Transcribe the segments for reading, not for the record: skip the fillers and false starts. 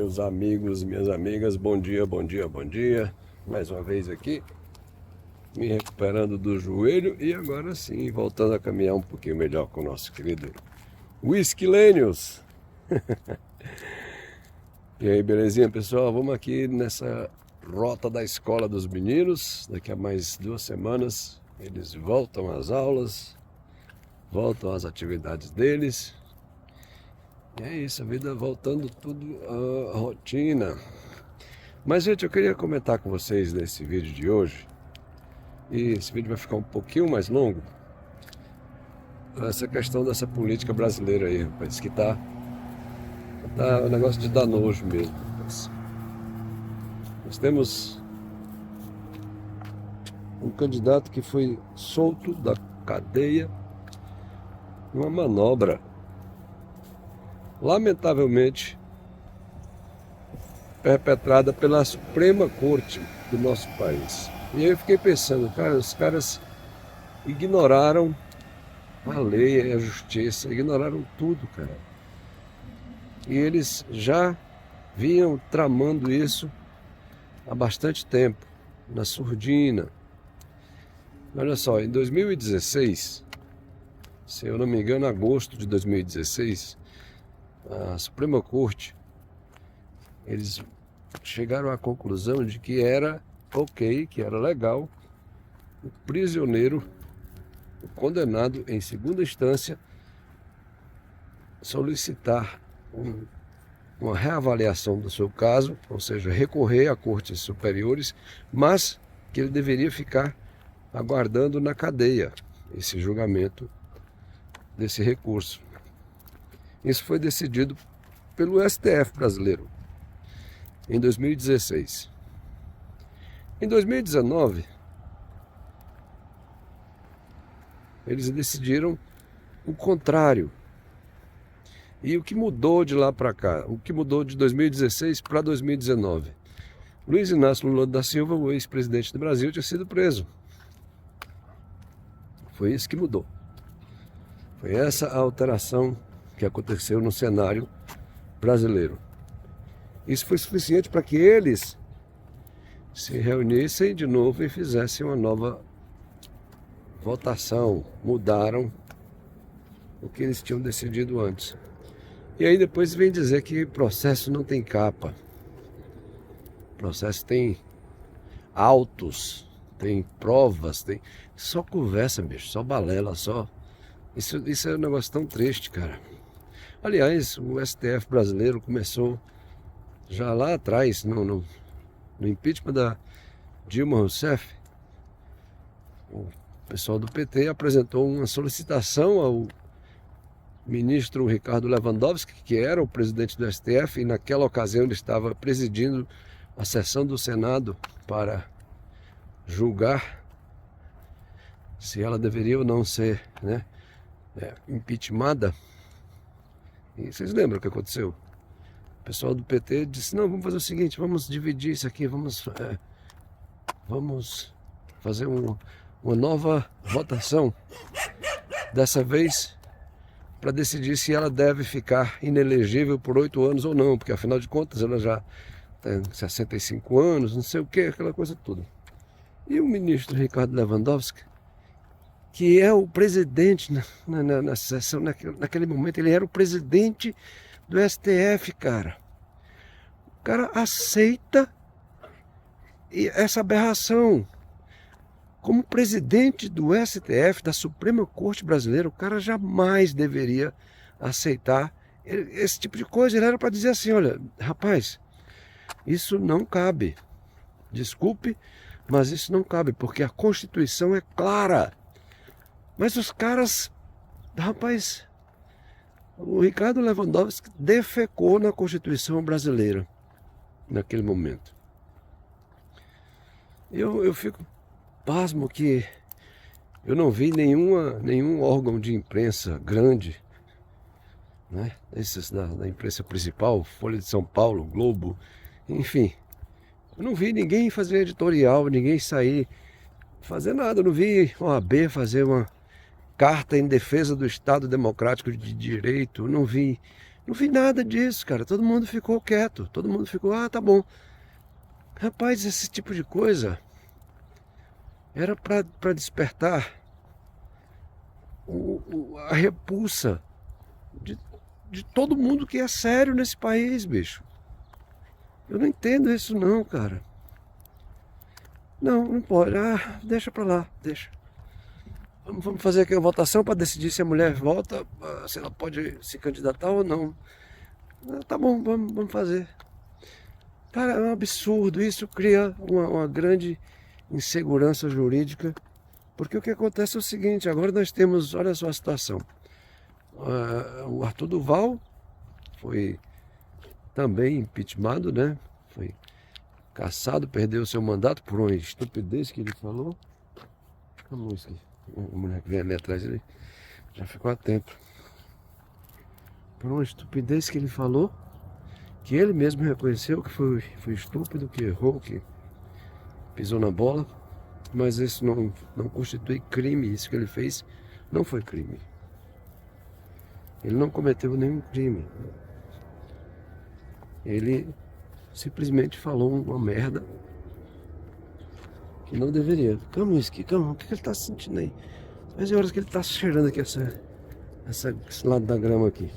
Meus amigos, minhas amigas, bom dia, bom dia, bom dia. Mais uma vez aqui, me recuperando do joelho e agora sim, voltando a caminhar um pouquinho melhor com o nosso querido Whisky Lenius. E aí, belezinha, pessoal? Vamos aqui nessa rota da escola dos meninos. Daqui a mais 2 semanas eles voltam às aulas, voltam às atividades deles. E é isso, a vida voltando tudo à rotina. Mas, gente, eu queria comentar com vocês nesse vídeo de hoje, e esse vídeo vai ficar um pouquinho mais longo, essa questão dessa política brasileira aí, rapaz, que tá um negócio de dar nojo mesmo, rapaz. Nós temos um candidato que foi solto da cadeia numa manobra, lamentavelmente, perpetrada pela Suprema Corte do nosso país. E aí eu fiquei pensando, cara, os caras ignoraram a lei e a justiça, ignoraram tudo, cara. E eles já vinham tramando isso há bastante tempo, na surdina. Olha só, em 2016, se eu não me engano, agosto de 2016, a Suprema Corte, eles chegaram à conclusão de que era ok, que era legal, o prisioneiro, o condenado em segunda instância, solicitar uma reavaliação do seu caso, ou seja, recorrer a cortes superiores, mas que ele deveria ficar aguardando na cadeia esse julgamento desse recurso. Isso foi decidido pelo STF brasileiro em 2016. Em 2019, eles decidiram o contrário. E o que mudou de lá para cá? O que mudou de 2016 para 2019? Luiz Inácio Lula da Silva, o ex-presidente do Brasil, tinha sido preso. Foi isso que mudou. Foi essa a alteração que aconteceu no cenário brasileiro. Isso foi suficiente para que eles se reunissem de novo e fizessem uma nova votação. Mudaram o que eles tinham decidido antes. E aí depois vem dizer que processo não tem capa. Processo tem autos, tem provas, tem só conversa, bicho, só balela, só. Isso é um negócio tão triste, cara. Aliás, o STF brasileiro começou já lá atrás, no impeachment da Dilma Rousseff. O pessoal do PT apresentou uma solicitação ao ministro Ricardo Lewandowski, que era o presidente do STF, e naquela ocasião ele estava presidindo a sessão do Senado para julgar se ela deveria ou não ser, impeachmentada. E vocês lembram o que aconteceu? O pessoal do PT disse, não, vamos fazer o seguinte, vamos dividir isso aqui, vamos fazer uma nova votação, dessa vez para decidir se ela deve ficar inelegível por 8 anos ou não, porque afinal de contas ela já tem 65 anos, não sei o que, aquela coisa toda. E o ministro Ricardo Lewandowski, que é o presidente na sessão, naquele momento, ele era o presidente do STF, cara. O cara aceita essa aberração. Como presidente do STF, da Suprema Corte Brasileira, o cara jamais deveria aceitar esse tipo de coisa. Ele era para dizer assim, olha, rapaz, isso não cabe. Desculpe, mas isso não cabe, porque a Constituição é clara. Mas os caras, rapaz, o Ricardo Lewandowski defecou na Constituição brasileira naquele momento. Eu fico pasmo que eu não vi nenhum órgão de imprensa grande, esses da imprensa principal, Folha de São Paulo, Globo, enfim. Eu não vi ninguém fazer editorial, ninguém sair fazer nada. Eu não vi OAB fazer uma carta em defesa do Estado Democrático de Direito. Eu não vi Não vi nada disso, cara. Todo mundo ficou quieto. Todo mundo ficou, ah, tá bom. Rapaz, esse tipo de coisa era para despertar a repulsa de todo mundo que é sério nesse país, bicho. Eu não entendo isso não, cara. Não, não pode. Ah, deixa pra lá, deixa. Vamos fazer aqui a votação para decidir se a mulher volta, se ela pode se candidatar ou não. Ah, tá bom, vamos fazer. Cara, é um absurdo. Isso cria uma grande insegurança jurídica. Porque o que acontece é o seguinte, agora nós temos, olha só a situação. O Arthur Duval foi também impeachmentado, né? Foi cassado, perdeu o seu mandato por uma estupidez que ele falou. A música, a mulher que vem ali atrás, ele já ficou atento. Por uma estupidez que ele falou, que ele mesmo reconheceu que foi estúpido, que errou, que pisou na bola. Mas isso não constitui crime, isso que ele fez não foi crime. Ele não cometeu nenhum crime. Ele simplesmente falou uma merda que não deveria. Calma, Whisky, calma, o que ele tá sentindo aí? Faz horas que ele tá cheirando aqui esse lado da grama aqui.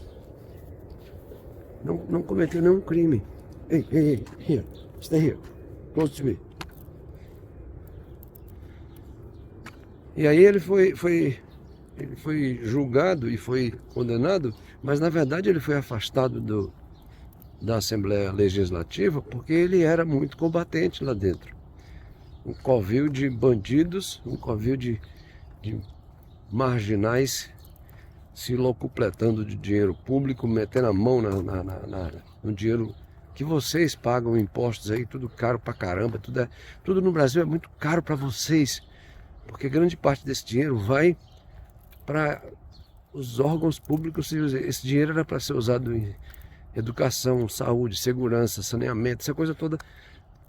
Não cometeu nenhum crime. Ei, here, stay here, close to me. E aí ele foi julgado e foi condenado, mas na verdade ele foi afastado da Assembleia Legislativa porque ele era muito combatente lá dentro. Um covil de bandidos, um covil de marginais se locupletando de dinheiro público, metendo a mão no dinheiro que vocês pagam impostos aí, tudo caro pra caramba, tudo no Brasil é muito caro para vocês. Porque grande parte desse dinheiro vai para os órgãos públicos. Esse dinheiro era para ser usado em educação, saúde, segurança, saneamento, essa coisa toda.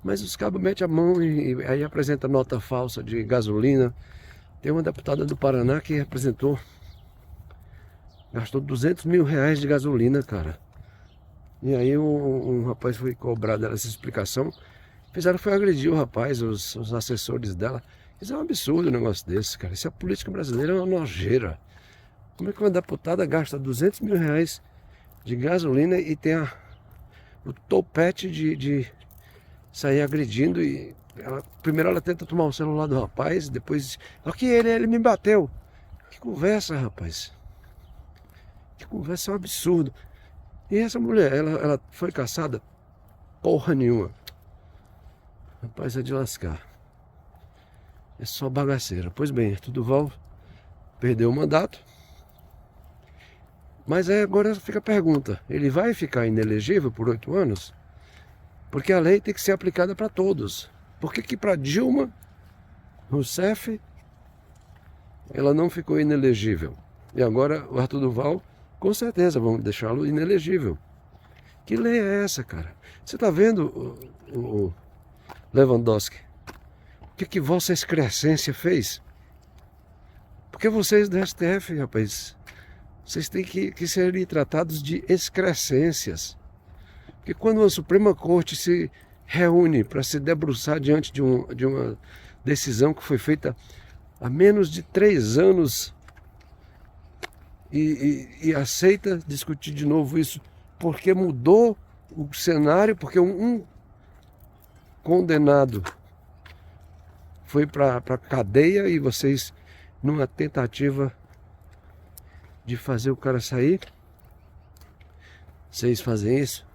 Mas os cabos metem a mão e aí apresenta nota falsa de gasolina. Tem uma deputada do Paraná que gastou 200 mil reais de gasolina, cara. E aí um rapaz foi cobrar dela essa explicação. Foi agredir o rapaz, os assessores dela. Isso é um absurdo um negócio desse, cara. Isso é a política brasileira, é uma nojeira. Como é que uma deputada gasta 200 mil reais de gasolina e tem o topete de sair agredindo? E primeiro ela tenta tomar o celular do rapaz, depois... Aqui ele me bateu. Que conversa, rapaz. Que conversa, é um absurdo. E essa mulher, ela foi caçada? Porra nenhuma. Rapaz, é de lascar. É só bagaceira. Pois bem, Arthur Duval perdeu o mandato. Mas aí agora fica a pergunta. Ele vai ficar inelegível por 8 anos? Porque a lei tem que ser aplicada para todos. Por que para Dilma Rousseff ela não ficou inelegível? E agora o Arthur Duval, com certeza, vamos deixá-lo inelegível. Que lei é essa, cara? Você está vendo o Lewandowski? O que Vossa Excrescência fez? Porque vocês do STF, rapaz, vocês têm que serem tratados de excrescências. Porque quando a Suprema Corte se reúne para se debruçar diante de uma decisão que foi feita há menos de 3 anos e aceita discutir de novo isso porque mudou o cenário, porque um condenado foi para a cadeia e vocês, numa tentativa de fazer o cara sair, vocês fazem isso?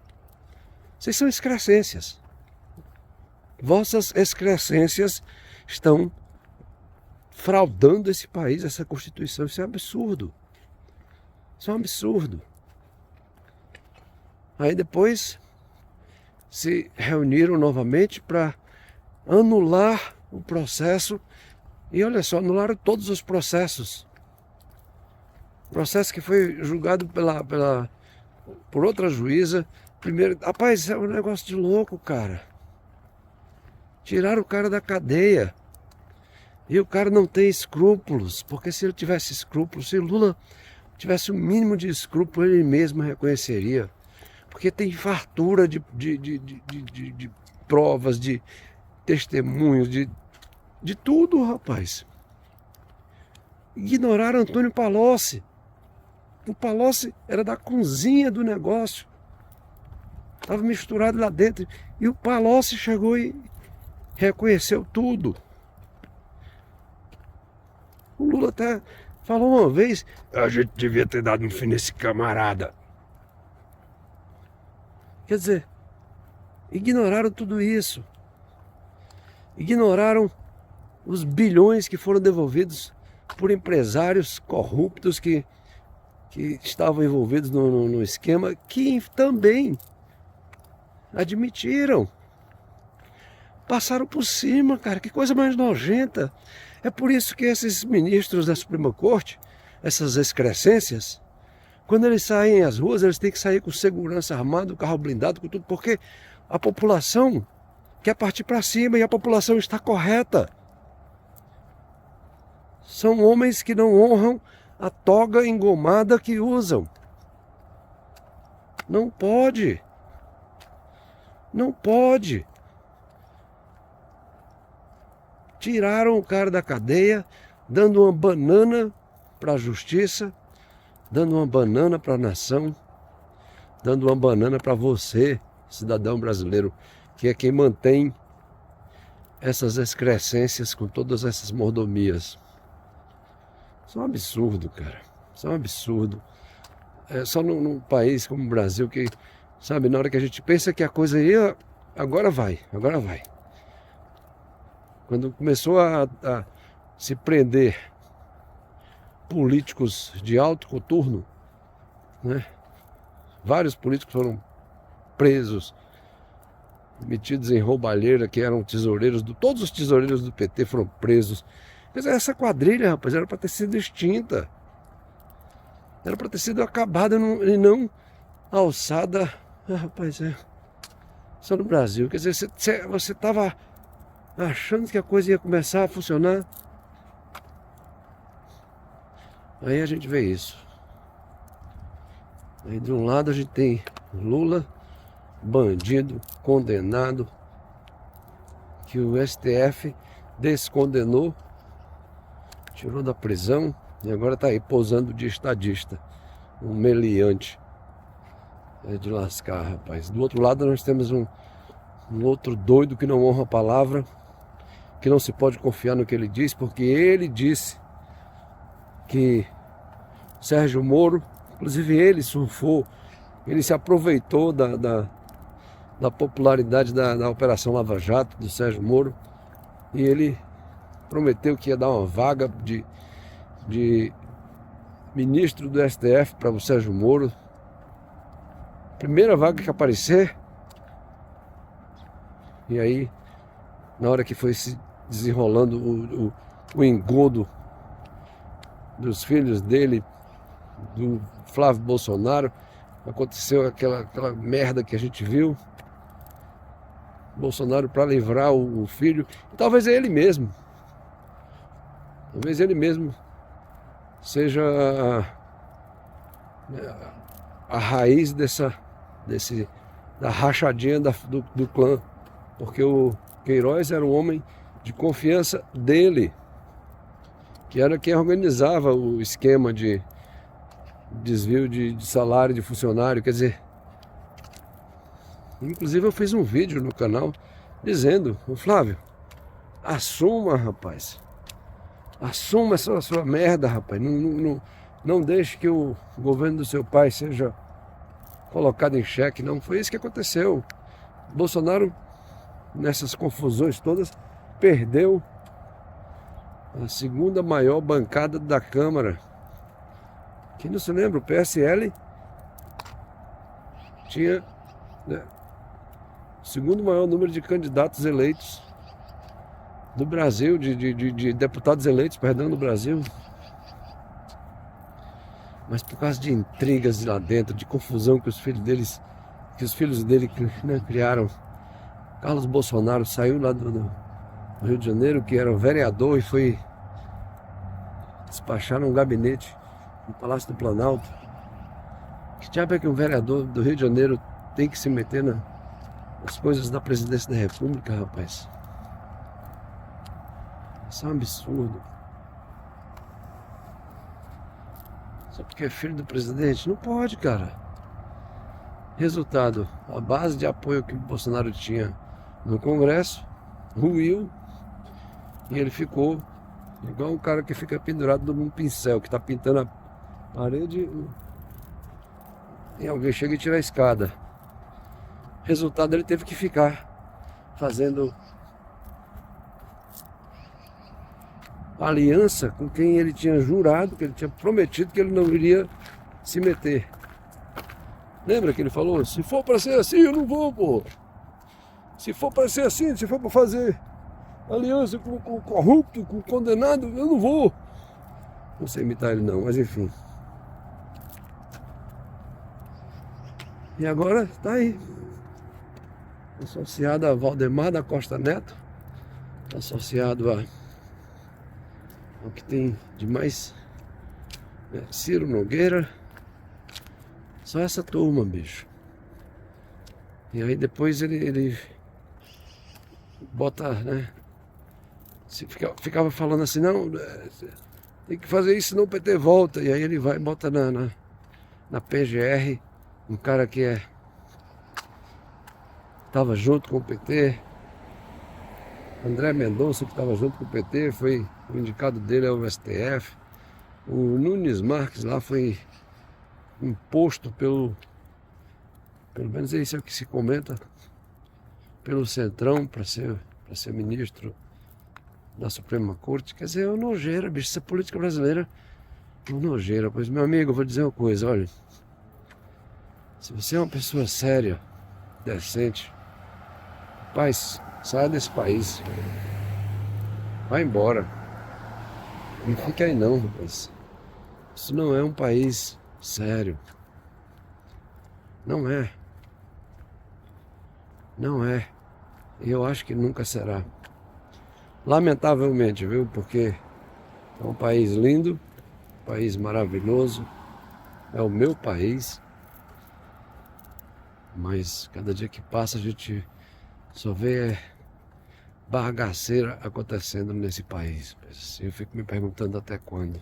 Vocês são excrescências. Vossas excrescências estão fraudando esse país, essa Constituição. Isso é um absurdo. Isso é um absurdo. Aí depois se reuniram novamente para anular o processo. E olha só, anularam todos os processos. Processo que foi julgado por outra juíza. Primeiro, rapaz, é um negócio de louco, cara. Tiraram o cara da cadeia. E o cara não tem escrúpulos. Porque se ele tivesse escrúpulos, se Lula tivesse o mínimo de escrúpulo, ele mesmo reconheceria. Porque tem fartura de provas, de testemunhos, de tudo, rapaz. Ignoraram Antônio Palocci. O Palocci era da cozinha do negócio. Estava misturado lá dentro. E o Palocci chegou e reconheceu tudo. O Lula até falou uma vez: a gente devia ter dado um fim nesse camarada. Quer dizer, ignoraram tudo isso. Ignoraram os bilhões que foram devolvidos por empresários corruptos que estavam envolvidos no esquema, que também admitiram. Passaram por cima, cara, que coisa mais nojenta. É por isso que esses ministros da Suprema Corte, essas excrescências, quando eles saem às ruas, eles têm que sair com segurança armada, carro blindado, com tudo, porque a população quer partir para cima e a população está correta. São homens que não honram a toga engomada que usam. Não pode. Não pode. Tiraram o cara da cadeia, dando uma banana para a justiça, dando uma banana para a nação, dando uma banana para você, cidadão brasileiro, que é quem mantém essas excrescências com todas essas mordomias. Isso é um absurdo, cara. Isso é um absurdo. É só num país como o Brasil que, sabe, na hora que a gente pensa que a coisa ia, agora vai. Quando começou a se prender políticos de alto coturno, né? Vários políticos foram presos, metidos em roubalheira, que eram tesoureiros, todos os tesoureiros do PT foram presos. Mas essa quadrilha, rapaz, era para ter sido extinta. Era para ter sido acabada e não alçada. Rapaz, só no Brasil. Quer dizer, você estava achando que a coisa ia começar a funcionar. Aí a gente vê isso. Aí de um lado a gente tem Lula, bandido, condenado, que o STF descondenou, tirou da prisão e agora está aí posando de estadista, um meliante. É de lascar, rapaz. Do outro lado nós temos um outro doido que não honra a palavra, que não se pode confiar no que ele diz, porque ele disse que Sérgio Moro, inclusive ele surfou, ele se aproveitou da popularidade da Operação Lava Jato, do Sérgio Moro, e ele prometeu que ia dar uma vaga de ministro do STF para o Sérgio Moro. Primeira vaga que aparecer. E aí, na hora que foi se desenrolando o engodo dos filhos dele, do Flávio Bolsonaro, aconteceu aquela merda que a gente viu. Bolsonaro, para livrar o filho, talvez ele mesmo seja a raiz da rachadinha do clã, porque o Queiroz era um homem de confiança dele, que era quem organizava o esquema de desvio de salário de funcionário. Quer dizer, inclusive eu fiz um vídeo no canal dizendo: o Flávio, assuma, rapaz, assuma essa sua merda, rapaz, não deixe que o governo do seu pai seja colocado em xeque. Não foi isso que aconteceu. Bolsonaro, nessas confusões todas, perdeu a segunda maior bancada da Câmara. Quem não se lembra, o PSL tinha, né, o segundo maior número de candidatos eleitos do Brasil, de deputados eleitos, perdão, do Brasil. Mas por causa de intrigas lá dentro, de confusão que os filhos dele né, criaram, Carlos Bolsonaro saiu lá do Rio de Janeiro, que era vereador, e foi despachar num gabinete no Palácio do Planalto. Que diabo é que um vereador do Rio de Janeiro tem que se meter nas coisas da presidência da República, rapaz? Isso é um absurdo. Só porque é filho do presidente? Não pode, cara. Resultado, a base de apoio que o Bolsonaro tinha no Congresso ruiu e ele ficou igual um cara que fica pendurado num pincel, que está pintando a parede e alguém chega e tira a escada. Resultado, ele teve que ficar fazendo aliança com quem ele tinha jurado, que ele tinha prometido que ele não iria se meter. Lembra que ele falou? Se for para ser assim, eu não vou, pô. Se for para ser assim, se for para fazer aliança com o corrupto, com o condenado, eu não vou. Não sei imitar ele não, mas enfim. E agora tá aí. Associado a Valdemar da Costa Neto. Associado ao que tem de mais, né? Ciro Nogueira. Só essa turma, bicho. E aí depois ele bota, né? Ficava falando assim, não, tem que fazer isso senão o PT volta. E aí ele vai e bota na PGR um cara que estava junto com o PT. André Mendonça, que estava junto com o PT, o indicado dele é o STF. O Nunes Marques lá foi imposto pelo menos é isso que se comenta, pelo Centrão para ser ministro da Suprema Corte. Quer dizer, é uma nojeira, bicho. Essa política brasileira é uma nojeira. Pois, meu amigo, eu vou dizer uma coisa, olha. Se você é uma pessoa séria, decente, rapaz, saia desse país. Vai embora. Não fica aí não, rapaz. Isso não é um país sério. Não é. Não é. E eu acho que nunca será. Lamentavelmente, viu? Porque é um país lindo, um país maravilhoso. É o meu país. Mas cada dia que passa a gente só vê bagaceira acontecendo nesse país. Eu fico me perguntando até quando.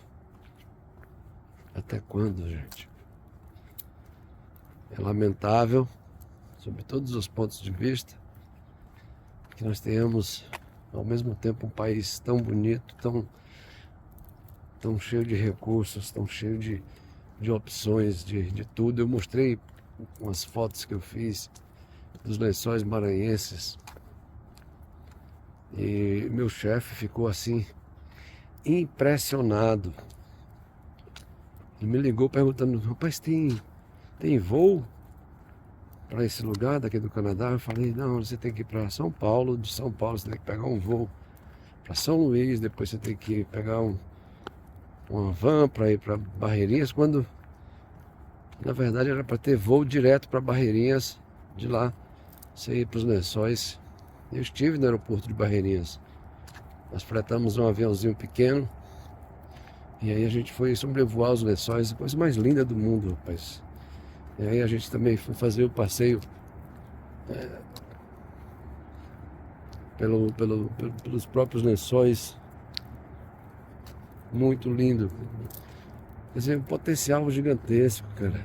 Até quando, gente? É lamentável, sob todos os pontos de vista, que nós tenhamos ao mesmo tempo um país tão bonito, tão cheio de recursos, tão cheio de opções, de tudo. Eu mostrei umas fotos que eu fiz dos Lençóis Maranhenses e meu chefe ficou assim impressionado. Ele me ligou perguntando, rapaz, tem voo para esse lugar daqui do Canadá? Eu falei, não, você tem que ir para São Paulo, de São Paulo você tem que pegar um voo para São Luís, depois você tem que pegar uma van para ir para Barreirinhas, quando na verdade era para ter voo direto para Barreirinhas, de lá você ir para os Lençóis. Eu estive no aeroporto de Barreirinhas, nós fretamos um aviãozinho pequeno e aí a gente foi sobrevoar os Lençóis, a coisa mais linda do mundo, rapaz. E aí a gente também foi fazer o passeio pelos próprios Lençóis. Muito lindo. Quer dizer, um potencial gigantesco, cara.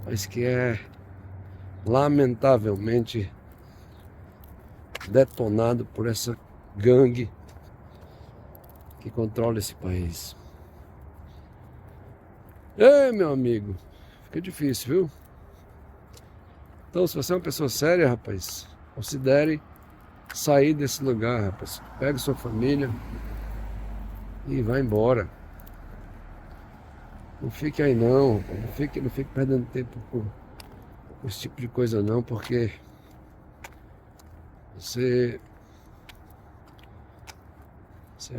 Mas que é lamentavelmente detonado por essa gangue que controla esse país. Ei, meu amigo, fica difícil, viu? Então, se você é uma pessoa séria, rapaz, considere sair desse lugar, rapaz. Pega sua família e vai embora. Não fique aí não, rapaz. Não fique perdendo tempo com esse tipo de coisa não, porque você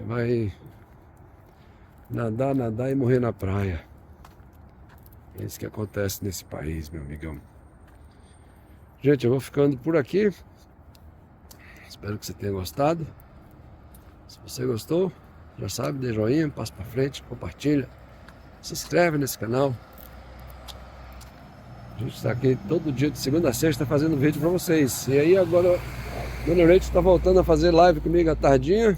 vai nadar e morrer na praia. É isso que acontece nesse país, meu amigão. Gente, eu vou ficando por aqui. Espero que você tenha gostado. Se você gostou, já sabe, dê joinha, passa pra frente, compartilha. se inscreve nesse canal. A gente está aqui todo dia de segunda a sexta fazendo vídeo para vocês. E aí agora Dona Leite está voltando a fazer live comigo à tardinha.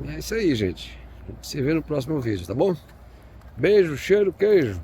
E é isso aí, gente. A gente se vê no próximo vídeo, tá bom? Beijo, cheiro, queijo.